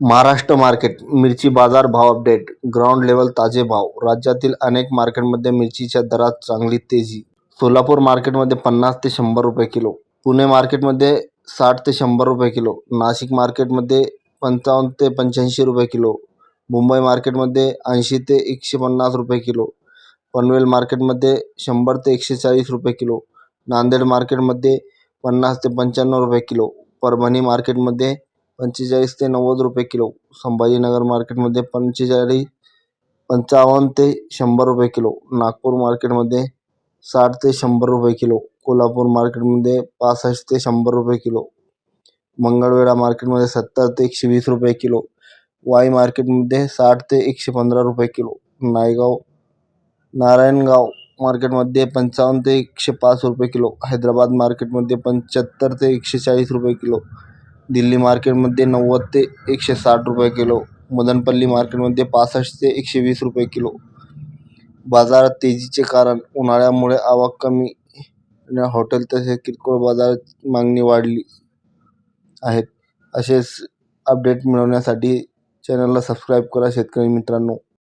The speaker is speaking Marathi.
महाराष्ट्र मार्केट मिरची बाजार भाव अपडेट ग्राउंड लेवल ताजे भाव। राज्यातील अनेक मार्केटमध्ये मिरचीच्या दरात चांगली तेजी। सोलापूर मार्केटमध्ये 50 ते 100 रुपये किलो, पुणे मार्केटमध्ये 60 ते 100 रुपये किलो, नाशिक मार्केटमध्ये 55 ते 85 रुपये किलो, मुंबई मार्केटमध्ये 80 ते 150 रुपये किलो, पनवेल मार्केटमध्ये 100 ते 140 रुपये किलो, नांदेड मार्केटमध्ये 50 ते 95 रुपये किलो, परभणी मार्केटमध्ये 45 ते 90 रुपये किलो, संभाजीनगर मार्केटमध्ये 55 ते 100 रुपये किलो, नागपूर मार्केटमध्ये 60 ते 100 रुपये किलो, कोल्हापूर मार्केटमध्ये 65 ते 100 रुपये किलो, मंगळवेढा मार्केटमध्ये 70 ते 120 रुपये किलो, वाई मार्केटमध्ये 60 ते 115 रुपये किलो, नारायणगाव मार्केटमध्ये 55 ते 105 रुपये किलो, हैदराबाद मार्केटमध्ये 75 ते 140 रुपये किलो, दिल्ली मार्केटमध्ये 90 ते 160 रुपये किलो, मदनपल्ली मार्केटमध्ये 65 ते 120 रुपये किलो। बाजारात तेजीचे कारण उन्हाळ्यामुळे आवक कमी आणि हॉटेल तसेच किरकोळ बाजारात मागणी वाढली आहेत। असेच अपडेट मिळवण्यासाठी चॅनलला सबस्क्राईब करा शेतकरी मित्रांनो।